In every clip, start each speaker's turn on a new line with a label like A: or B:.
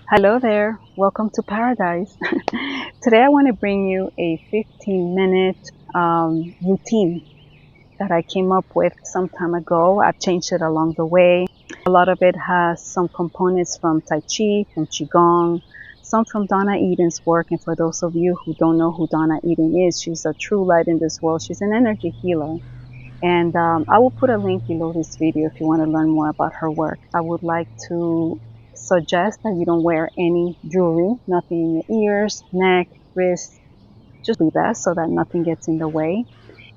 A: Hello there, welcome to paradise. Today I want to bring you a 15-minute routine that I came up with some time ago. I've changed it along the way. A lot of it has some components from Tai Chi, from Qigong, some from Donna Eden's work. And for those of you who don't know who Donna Eden is, she's a true light in this world. She's an energy healer. And I will put a link below this video if you want to learn more about her work. I would like to suggest that you don't wear any jewelry, nothing in your ears, neck, wrists. Just leave that so that nothing gets in the way.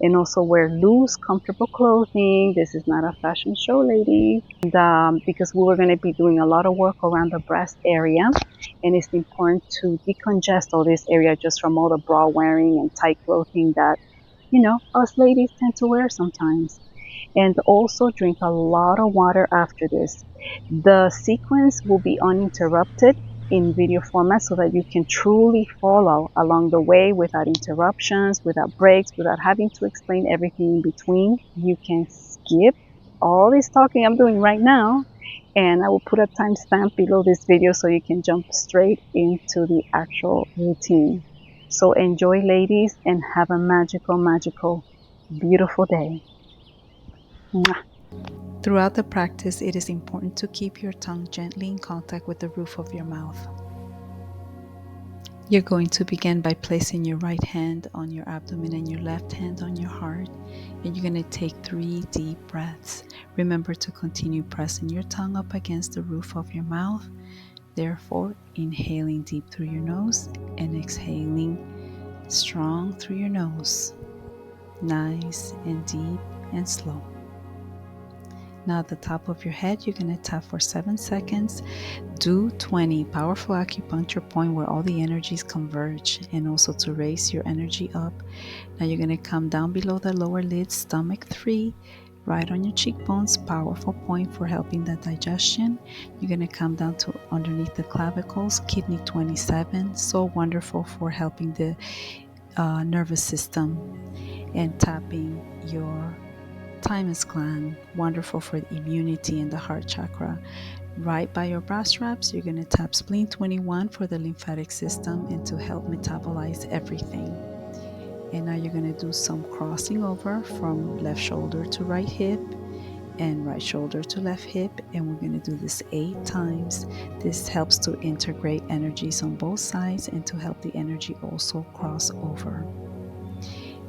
A: And also wear loose, comfortable clothing. This is not a fashion show, ladies. And because we were going to be doing a lot of work around the breast area, and it's important to decongest all this area just from all the bra wearing and tight clothing that us ladies tend to wear sometimes. And also drink a lot of water after this. The sequence will be uninterrupted in video format so that you can truly follow along the way without interruptions, without breaks, without having to explain everything in between. You can skip all this talking I'm doing right now, and I will put a timestamp below this video so you can jump straight into the actual routine. So enjoy, ladies, and have a magical, magical, beautiful day. Mwah.
B: Throughout the practice, it is important to keep your tongue gently in contact with the roof of your mouth. You're going to begin by placing your right hand on your abdomen and your left hand on your heart, and you're going to take 3 deep breaths. Remember to continue pressing your tongue up against the roof of your mouth. Therefore, inhaling deep through your nose and exhaling strong through your nose. Nice and deep and slow. Now at the top of your head, you're going to tap for 7 seconds. Do 20 powerful acupuncture point where all the energies converge, and also to raise your energy up. Now you're going to come down below the lower lid, stomach 3, right on your cheekbones, powerful point for helping the digestion. You're going to come down to underneath the clavicles, kidney 27, so wonderful for helping the nervous system, and tapping your thymus gland, wonderful for the immunity and the heart chakra. Right by your bra straps, you're going to tap spleen 21 for the lymphatic system and to help metabolize everything. And now you're going to do some crossing over from left shoulder to right hip and right shoulder to left hip, and we're going to do this 8 times. This helps to integrate energies on both sides and to help the energy also cross over.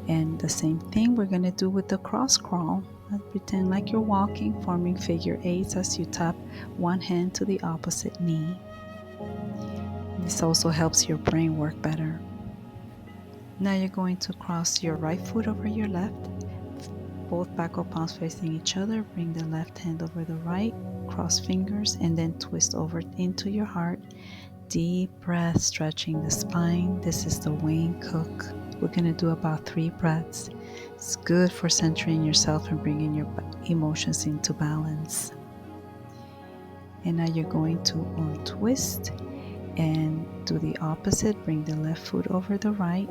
B: And the same thing we're going to do with the cross crawl. Pretend like you're walking, forming figure 8s as you tap one hand to the opposite knee. This also helps your brain work better. Now you're going to cross your right foot over your left, both back of palms facing each other. Bring the left hand over the right, cross fingers, and then twist over into your heart. Deep breath, stretching the spine. This is the Wayne Cook. We're going to do about 3 breaths. It's good for centering yourself and bringing your emotions into balance. And now you're going to untwist and do the opposite. Bring the left foot over the right,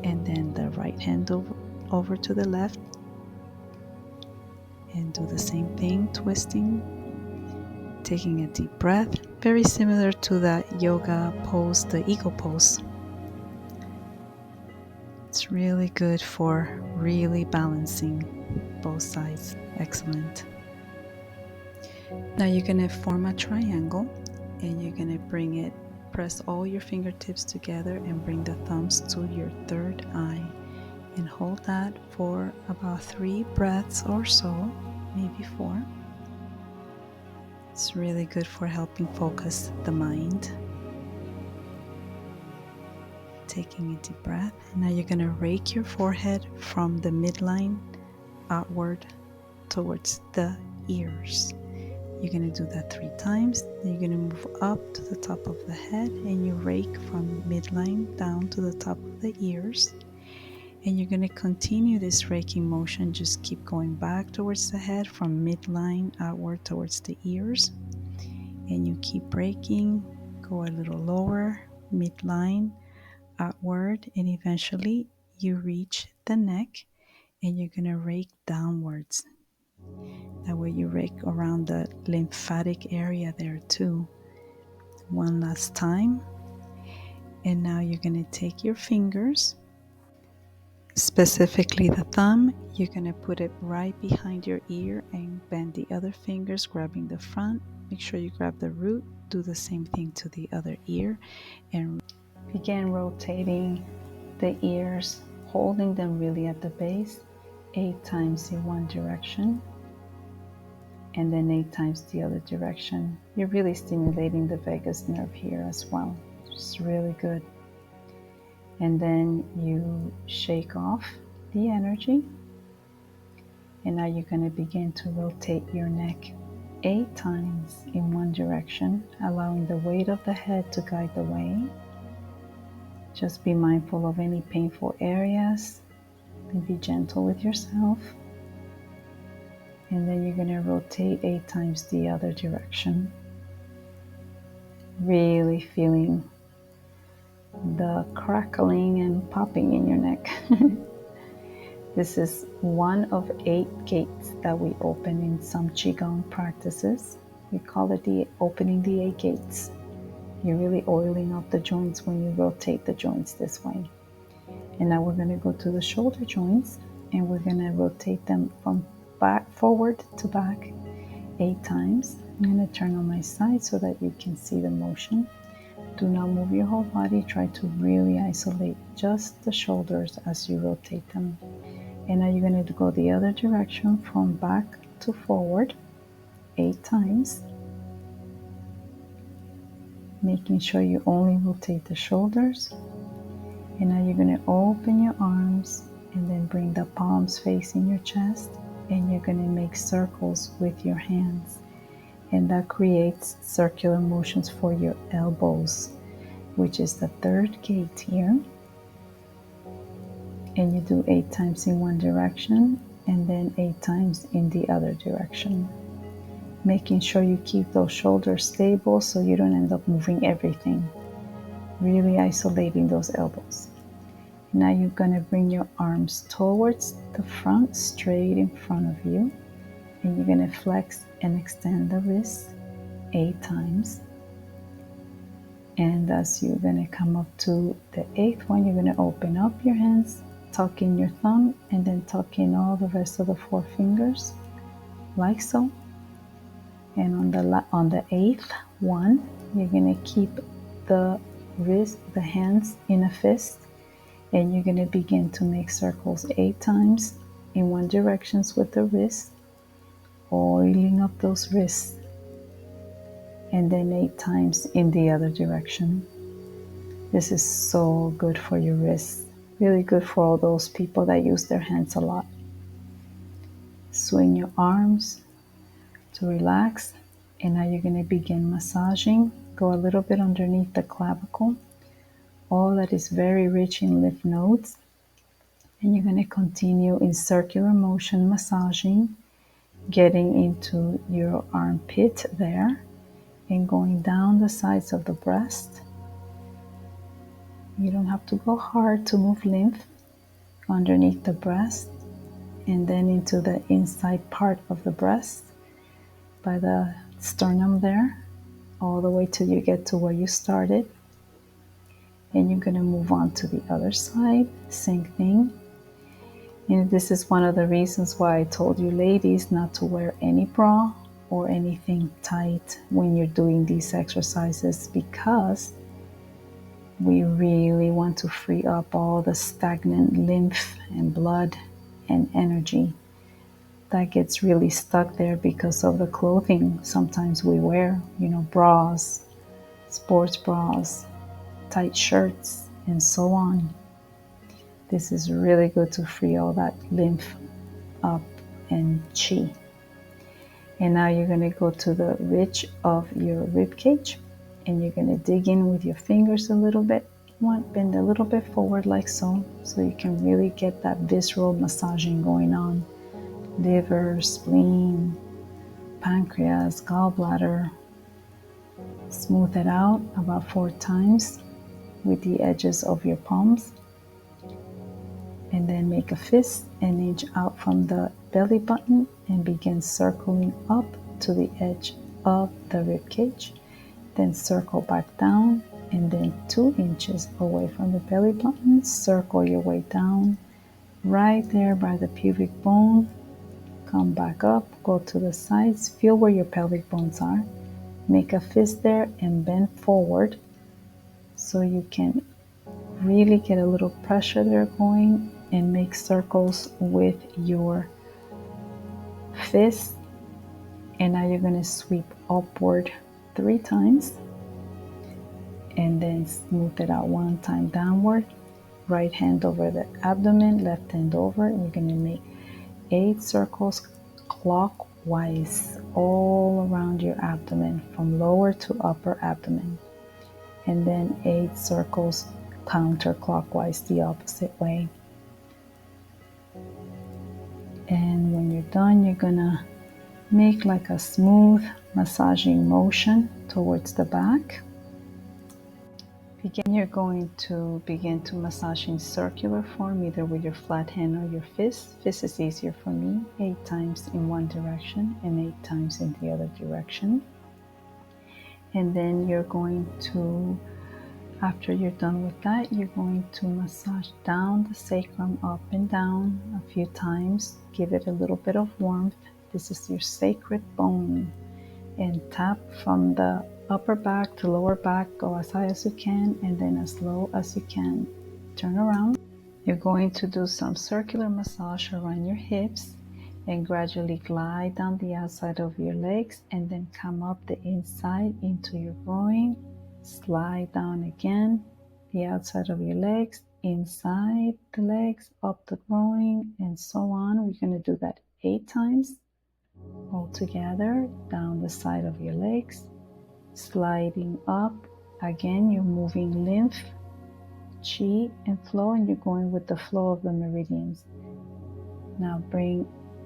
B: and then the right hand over to the left. And do the same thing, twisting, taking a deep breath. Very similar to that yoga pose, the eagle pose. It's really good for really balancing both sides. Excellent. Now you're going to form a triangle, and you're going to press all your fingertips together and bring the thumbs to your third eye, and hold that for about 3 breaths or so, maybe 4. It's really good for helping focus the mind. Taking a deep breath. And now you're going to rake your forehead from the midline outward towards the ears. You're going to do that 3 times. Then you're going to move up to the top of the head, and you rake from midline down to the top of the ears. And you're going to continue this raking motion. Just keep going back towards the head from midline outward towards the ears. And you keep raking, go a little lower, midline outward, and eventually you reach the neck, and you're going to rake downwards. That way you rake around the lymphatic area there too. one last time. And now you're going to take your fingers, specifically the thumb, you're going to put it right behind your ear and bend the other fingers, grabbing the front. Make sure you grab the root. Do the same thing to the other ear and begin rotating the ears, holding them really at the base, 8 times in one direction and then 8 times the other direction. You're really stimulating the vagus nerve here as well. It's really good. And then you shake off the energy. And now you're going to begin to rotate your neck 8 times in one direction, allowing the weight of the head to guide the way. Just be mindful of any painful areas and be gentle with yourself. And then you're going to rotate 8 times the other direction. Really feeling the crackling and popping in your neck. This is one of 8 gates that we open in some Qigong practices. We call it the opening the 8 gates. You're really oiling up the joints when you rotate the joints this way. And now we're going to go to the shoulder joints and we're going to rotate them from back forward to back 8 times. I'm going to turn on my side so that you can see the motion. Do not move your whole body. Try to really isolate just the shoulders as you rotate them. And now you're going to go the other direction from back to forward 8 times. Making sure you only rotate the shoulders. And now you're going to open your arms and then bring the palms facing your chest. And you're going to make circles with your hands. And that creates circular motions for your elbows, which is the 3rd gate here. And you do 8 times in one direction and then 8 times in the other direction. Making sure you keep those shoulders stable so you don't end up moving everything. Really isolating those elbows. Now you're going to bring your arms towards the front, straight in front of you. And you're going to flex and extend the wrists 8 times. And as you're going to come up to the 8th one, you're going to open up your hands, tuck in your thumb, and then tuck in all the rest of the 4 fingers, like so. And on the 8th one, you're going to keep the hands in a fist, and you're going to begin to make circles 8 times in one direction with the wrist, oiling up those wrists, and then 8 times in the other direction. This is so good for your wrists. Really good for all those people that use their hands a lot. Swing your arms to relax. And now you're going to begin massaging. Go a little bit underneath the clavicle. All that is very rich in lymph nodes. And you're going to continue in circular motion massaging, getting into your armpit there and going down the sides of the breast. You don't have to go hard to move lymph underneath the breast and then into the inside part of the breast by the sternum there, all the way till you get to where you started. And you're going to move on to the other side, same thing. And this is one of the reasons why I told you ladies not to wear any bra or anything tight when you're doing these exercises, because we really want to free up all the stagnant lymph and blood and energy that gets really stuck there because of the clothing sometimes we wear, bras, sports bras, tight shirts, and so on. This is really good to free all that lymph up and chi. And now you're going to go to the ridge of your rib cage, and you're going to dig in with your fingers a little bit. You want to bend a little bit forward like so you can really get that visceral massaging going on. Liver, spleen, pancreas, gallbladder. Smooth it out about 4 times with the edges of your palms. And then make a fist an inch out from the belly button and begin circling up to the edge of the rib cage. Then circle back down, and then 2 inches away from the belly button, circle your way down, right there by the pubic bone. Come back up, go to the sides, feel where your pelvic bones are. Make a fist there and bend forward so you can really get a little pressure there going, and make circles with your fist. And now you're going to sweep upward 3 times, and then smooth it out 1 time downward. Right hand over the abdomen, left hand over. We're going to make 8 circles clockwise all around your abdomen, from lower to upper abdomen. And then 8 circles counterclockwise, the opposite way. And when you're done, you're gonna make like a smooth massaging motion towards the back. You're going to begin to massage in circular form, either with your flat hand or your fist. Fist is easier for me. 8 times in one direction and 8 times in the other direction. And then you're going to, after you're done with that, you're going to massage down the sacrum, up and down a few times. Give it a little bit of warmth. This is your sacred bone. And tap from the upper back to lower back. Go as high as you can, and then as low as you can. Turn around. You're going to do some circular massage around your hips, and gradually glide down the outside of your legs, and then come up the inside into your groin. Slide down again, the outside of your legs, inside the legs, up the groin, and so on. We're going to do that 8 times. All together, down the side of your legs, sliding up. Again, you're moving lymph, chi, and flow, and you're going with the flow of the meridians. Now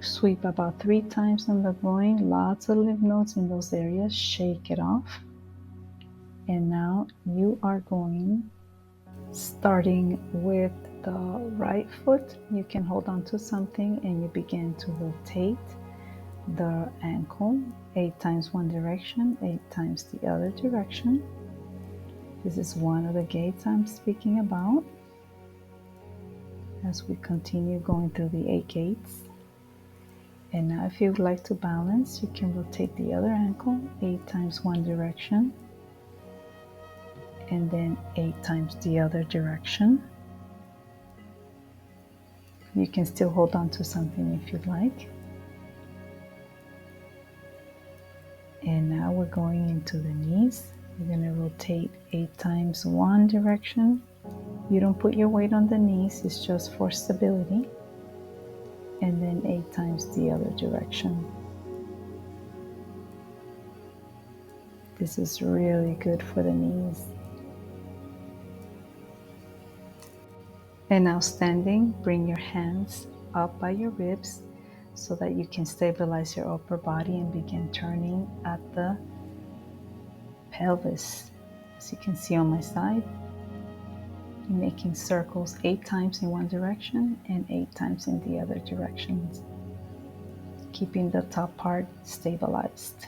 B: sweep about 3 times on the groin, lots of lymph nodes in those areas, shake it off. And now you are going, starting with the right foot, you can hold on to something and you begin to rotate the ankle 8 times one direction, 8 times the other direction. This is one of the gates I'm speaking about as we continue going through the 8 gates. And now if you would like to balance, you can rotate the other ankle 8 times one direction, and then 8 times the other direction. You can still hold on to something if you'd like. And now we're going into the knees. We're going to rotate 8 times one direction. You don't put your weight on the knees, it's just for stability. And then 8 times the other direction. This is really good for the knees. And now standing, bring your hands up by your ribs so that you can stabilize your upper body and begin turning at the pelvis. As you can see on my side, I'm making circles 8 times in one direction and 8 times in the other directions, keeping the top part stabilized.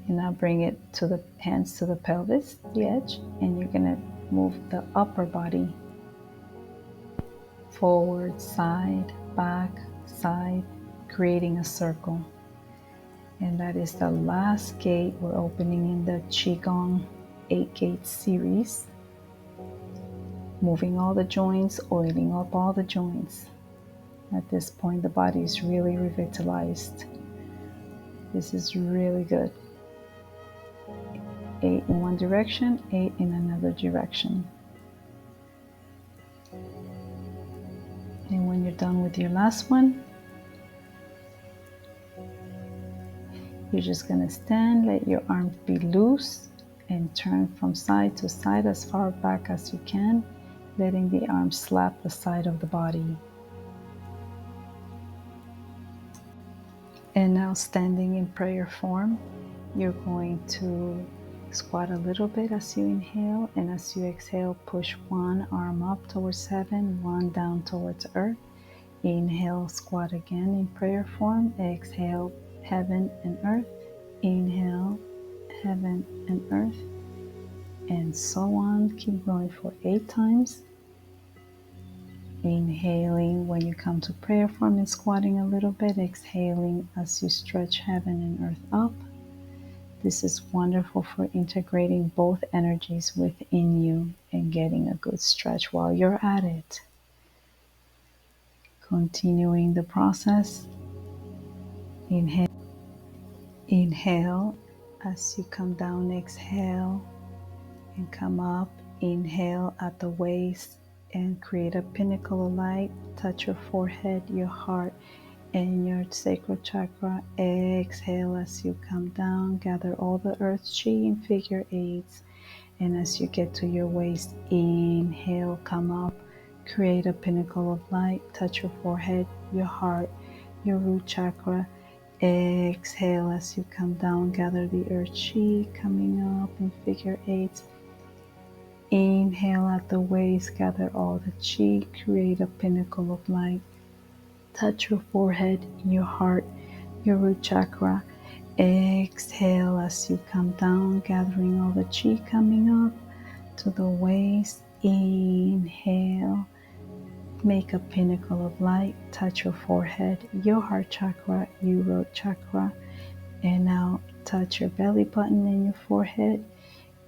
B: And now bring it to the hands to the pelvis, the edge, and you're going to move the upper body forward, side, back, side, creating a circle. And that is the last gate we're opening in the Qigong 8-gate series. Moving all the joints, oiling up all the joints. At this point, the body is really revitalized. This is really good. 8 in one direction, 8 in another direction. And when you're done with your last one, you're just going to stand, let your arms be loose, and turn from side to side as far back as you can, letting the arms slap the side of the body. And now standing in prayer form, you're going to squat a little bit as you inhale, and as you exhale, push one arm up towards heaven, one down towards earth. Inhale, squat again in prayer form. Exhale, heaven and earth. Inhale, heaven and earth, and so on. Keep going for 8 times. Inhaling when you come to prayer form and squatting a little bit. Exhaling as you stretch heaven and earth up. This is wonderful for integrating both energies within you and getting a good stretch while you're at it. Continuing the process. Inhale. Inhale as you come down. Exhale and come up. Inhale at the waist and create a pinnacle of light. Touch your forehead, your heart, and your sacral chakra. Exhale as you come down. Gather all the earth chi in figure eights. And as you get to your waist, inhale, come up. Create a pinnacle of light. Touch your forehead, your heart, your root chakra. Exhale as you come down. Gather the earth chi coming up in figure eights. Inhale at the waist, gather all the chi, create a pinnacle of light. Touch your forehead, your heart, your root chakra. Exhale as you come down, gathering all the chi coming up to the waist. Inhale, make a pinnacle of light. Touch your forehead, your heart chakra, your root chakra. And now touch your belly button and your forehead.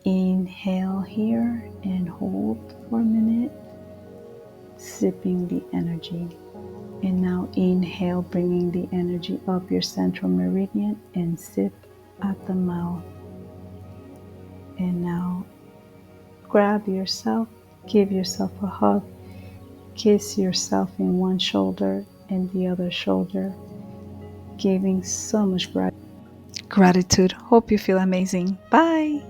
B: Inhale here and hold for a minute, sipping the energy. And now inhale, bringing the energy up your central meridian and sip at the mouth. And now grab yourself, give yourself a hug, kiss yourself in one shoulder and the other shoulder, giving so much gratitude. Hope you feel amazing. Bye.